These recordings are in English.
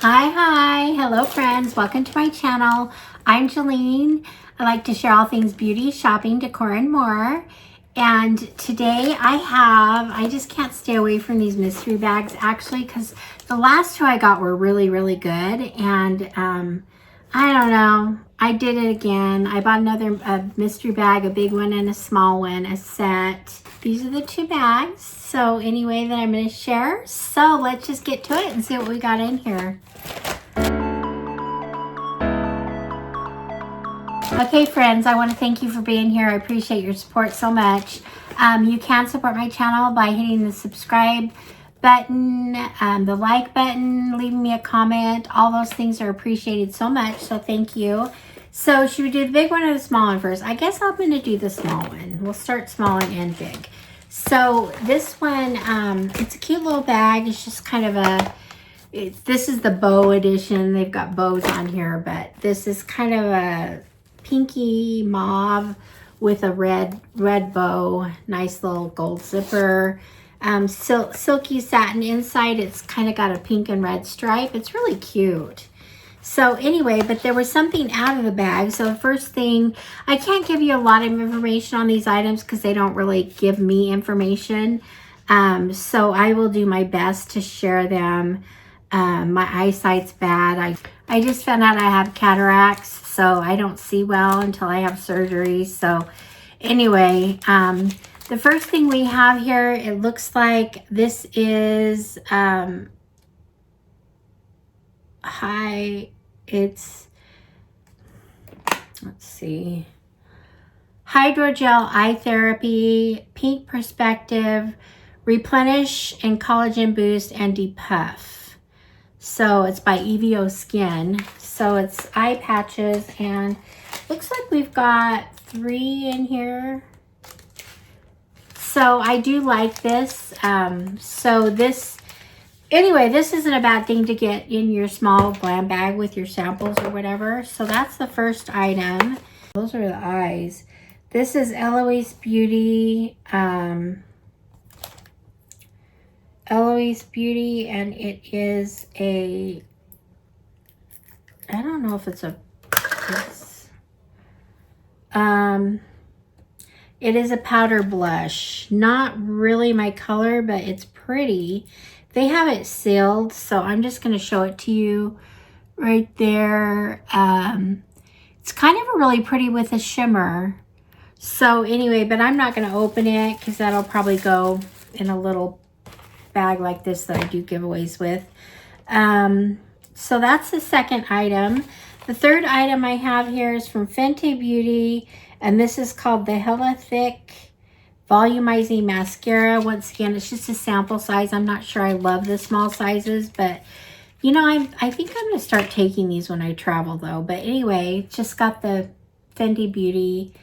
Hi, hello friends, welcome to my channel. I'm Jolene. I like to share all things beauty, shopping, decor, and more. And today I just can't stay away from these mystery bags actually, because the last two I got were really good. And I don't know, I did it again. I bought another mystery bag, a big one and a small one, a set. These are the two bags. So anyway, that I'm going to share. So let's just get to it and see what we got in here. Okay friends, I want to thank you for being here. I appreciate your support so much. You can support my channel by hitting the subscribe button, the like button, leaving me a comment. All those things are appreciated so much, so thank you. So should we do the big one or the small one first? I guess I'm going to do the small one. We'll start small and end big. So this one, it's a cute little bag. It's just kind of a, this is the bow edition. They've got bows on here, but this is kind of a pinky mauve with a red bow. Nice little gold zipper. Silky satin inside. It's kind of got a pink and red stripe. It's really cute. So anyway, but there was something out of the bag. So the first thing, I can't give you a lot of information on these items because they don't really give me information. So I will do my best to share them. My eyesight's bad. I just found out I have cataracts, so I don't see well until I have surgery. So anyway, the first thing we have here, it looks like this is let's see, hydrogel eye therapy, pink perspective, replenish and collagen boost and depuff. So it's by EVO Skin. So it's eye patches, and looks like we've got 3 in here. So I do like this. So this, anyway, this isn't a bad thing to get in your small glam bag with your samples or whatever. So that's the first item. Those are the eyes. This is ELLURE Beauty. ELLURE Beauty, and it is a, I don't know if it's a, it is a powder blush. Not really my color, but it's pretty. They have it sealed, so I'm just going to show it to you right there. It's kind of really pretty with a shimmer. So anyway, but I'm not going to open it because that'll probably go in a little bag like this that I do giveaways with. So that's the second item. The third item I have here is from Fenty Beauty, and this is called the Hella Thick Volumizing Mascara. Once again, it's just a sample size. I'm not sure I love the small sizes, but you know, I think I'm going to start taking these when I travel though. But anyway, just got the Fenty Beauty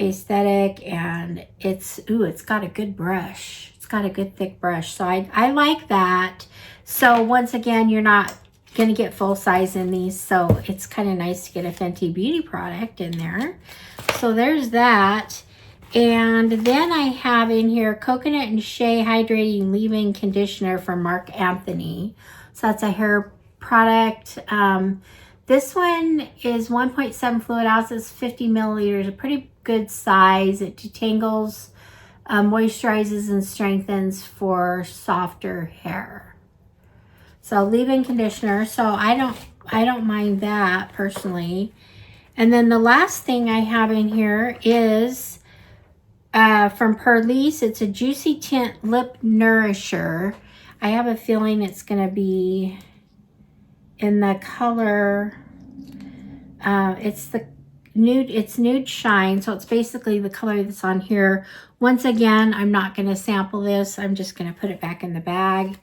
aesthetic, and it's got a good brush. It's got a good thick brush. So I like that. So once again, you're not going to get full size in these. So it's kind of nice to get a Fenty Beauty product in there. So there's that. And then I have in here Coconut and Shea Hydrating Leave-In Conditioner from Marc Anthony. So that's a hair product. This one is 1.7 fluid ounces, 50 milliliters, a pretty good size. It detangles, moisturizes, and strengthens for softer hair. So leave-in conditioner. So I don't mind that personally. And then the last thing I have in here is from Purlisse. It's a Juicy Tint Lip Nourisher. I have a feeling it's going to be in the color, it's the nude, it's Nude Shine. So it's basically the color that's on here. Once again, I'm not going to sample this. I'm just going to put it back in the bag.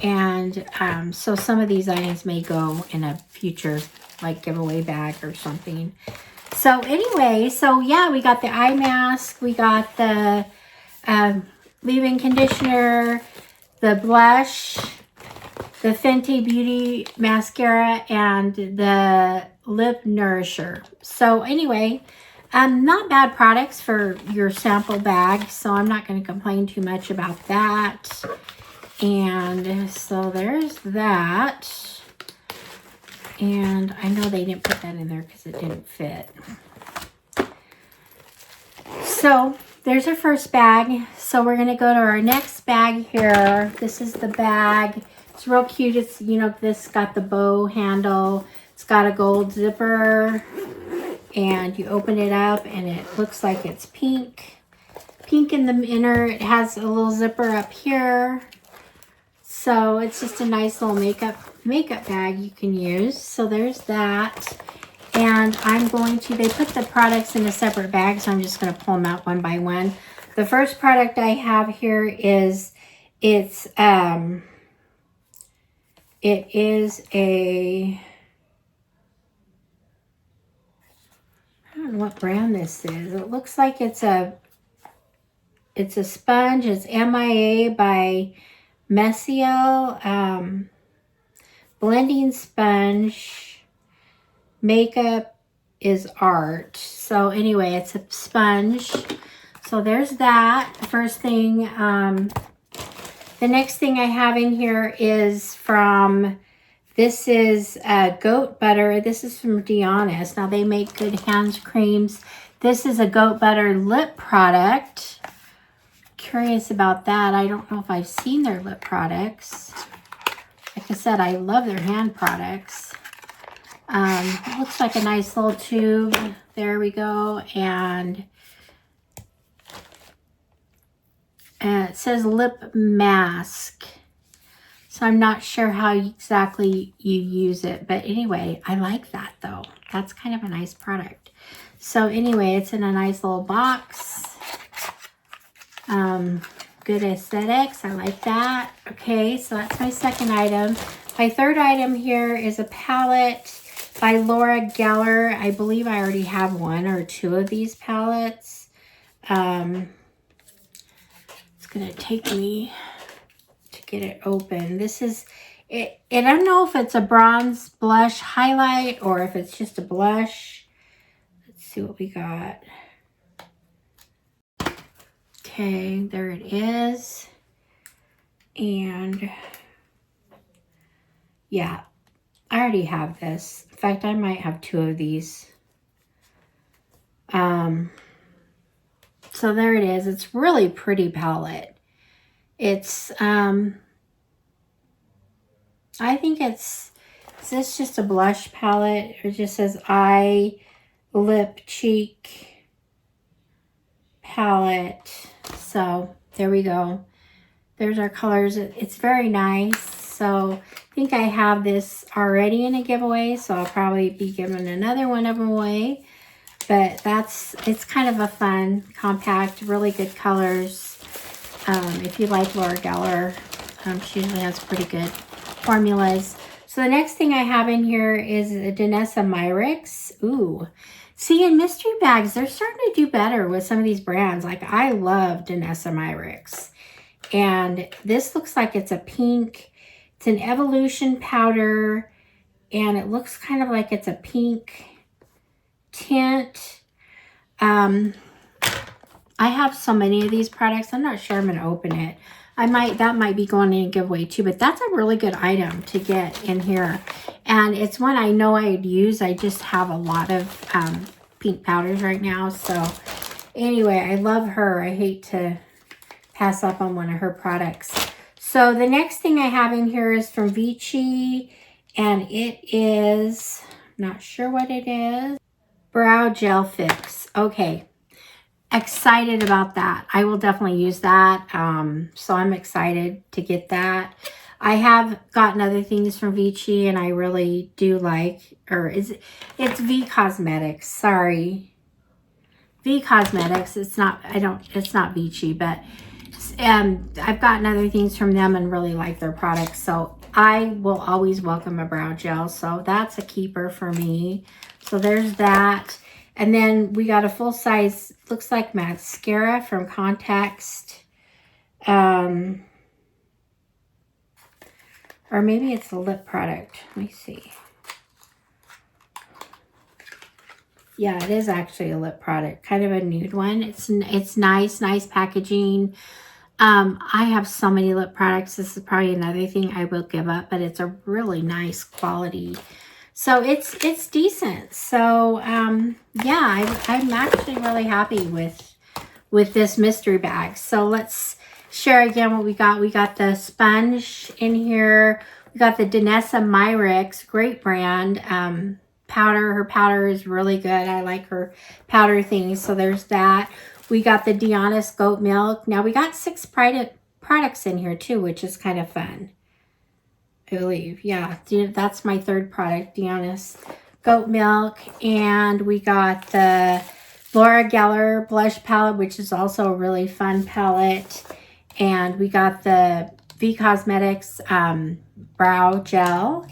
And so some of these items may go in a future like giveaway bag or something. So anyway, so yeah, we got the eye mask, we got the leave-in conditioner, the blush, the Fenty Beauty mascara, and the lip nourisher. So anyway, not bad products for your sample bag, so I'm not going to complain too much about that. And so there's that. And I know they didn't put that in there because it didn't fit. So there's our first bag. So we're going to go to our next bag here. This is the bag. It's real cute. It's, you know, this got the bow handle. It's got a gold zipper. And you open it up and it looks like it's pink. Pink in the inner. It has a little zipper up here. So it's just a nice little makeup bag you can use. So there's that. And I'm going to, they put the products in a separate bag, so I'm just going to pull them out one by one. The first product I have here is, it is a, I don't know what brand this is. It looks like it's a sponge. It's MIA by Messiel. Blending sponge. Makeup is art. So anyway, it's a sponge. So there's that. The first thing. The next thing I have in here is from, this is goat butter. This is from Dionys. Now they make good hand creams. This is a goat butter lip product. Curious about that. I don't know if I've seen their lip products. Like I said, I love their hand products. It looks like a nice little tube. There we go. And it says lip mask. So I'm not sure how exactly you use it. But anyway, I like that though. That's kind of a nice product. So anyway, it's in a nice little box. Good aesthetics. I like that. Okay, so that's my second item. My third item here is a palette by Laura Geller. I believe I already have one or two of these palettes. It's going to take me to get it open. This is it. I don't know if it's a bronze blush highlight or if it's just a blush. Let's see what we got. Okay, there it is. And yeah, I already have this. In fact, I might have two of these. So there it is. It's really pretty palette. It's, I think it's, is this just a blush palette? It just says eye, lip, cheek palette. So there we go. There's our colors. It's very nice. So I think I have this already in a giveaway, so I'll probably be giving another one of them away. But it's kind of a fun, compact, really good colors. If you like Laura Geller, she usually has pretty good formulas. So the next thing I have in here is a Danessa Myrix. Ooh. See, in mystery bags, they're starting to do better with some of these brands. Like, I love Danessa Myrix. And this looks like it's a pink. It's an Evolution powder. And it looks kind of like it's a pink tint. I have so many of these products. I'm not sure I'm going to open it. That might be going in a giveaway too, but that's a really good item to get in here. And it's one I know I'd use. I just have a lot of pink powders right now. So anyway, I love her. I hate to pass up on one of her products. So the next thing I have in here is from Vichy, and it is, not sure what it is, Brow Gel Fix. Okay. Excited about that. I will definitely use that. So I'm excited to get that. I have gotten other things from Vichy and I really do like, it's V Cosmetics. Sorry. V Cosmetics. It's not Vichy, but I've gotten other things from them and really like their products. So I will always welcome a brow gel. So that's a keeper for me. So there's that. And then we got a full size, looks like mascara from Context. Or maybe it's a lip product. Let me see. Yeah, it is actually a lip product. Kind of a nude one. It's nice packaging. I have so many lip products. This is probably another thing I will give up, but it's a really nice quality. So it's decent. So yeah, I'm actually really happy with this mystery bag. So let's share again what we got. We got the sponge in here. We got the Danessa Myricks, great brand. Powder. Her powder is really good. I like her powder things. So there's that. We got the Dionys goat milk. Now we got 6 products in here too, which is kind of fun. I believe, yeah, that's my 3rd product, Dionys goat milk. And we got the Laura Geller blush palette, which is also a really fun palette. And we got the V Cosmetics brow gel.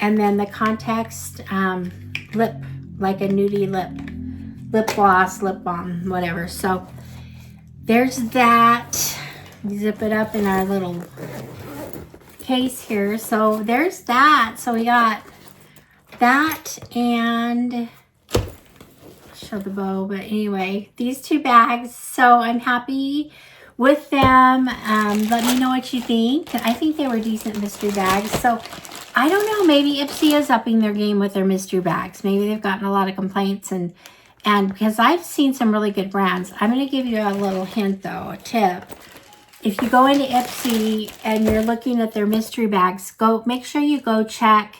And then the Context lip, like a nudie lip gloss, lip balm, whatever. So there's that. Zip it up in our little case here. So there's that. So we got that, and show the bow, but anyway, these 2 bags. So I'm happy with them. Let me know what you think. I think they were decent mystery bags. So I don't know, maybe Ipsy is upping their game with their mystery bags. Maybe they've gotten a lot of complaints, and because I've seen some really good brands. I'm going to give you a little hint though, a tip. If you go into Ipsy and you're looking at their mystery bags, make sure you go check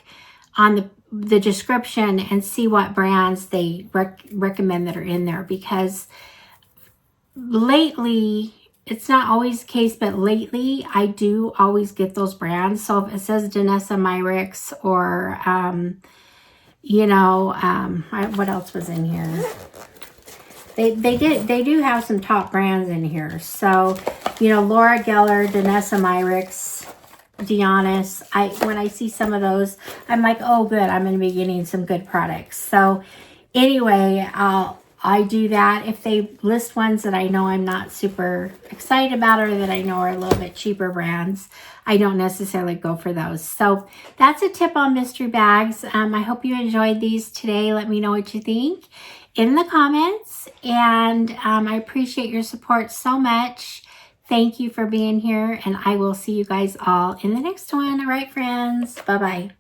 on the description and see what brands they recommend that are in there, because lately, it's not always the case, but lately I do always get those brands. So if it says Danessa Myricks or, you know, what else was in here? They do have some top brands in here. So, you know, Laura Geller, Danessa Myricks, Dionys. When I see some of those, I'm like, oh good, I'm going to be getting some good products. So anyway, I do that. If they list ones that I know I'm not super excited about, or that I know are a little bit cheaper brands, I don't necessarily go for those. So that's a tip on mystery bags. I hope you enjoyed these today. Let me know what you think in the comments. And I appreciate your support so much. Thank you for being here, and I will see you guys all in the next one. All right, friends. Bye-bye.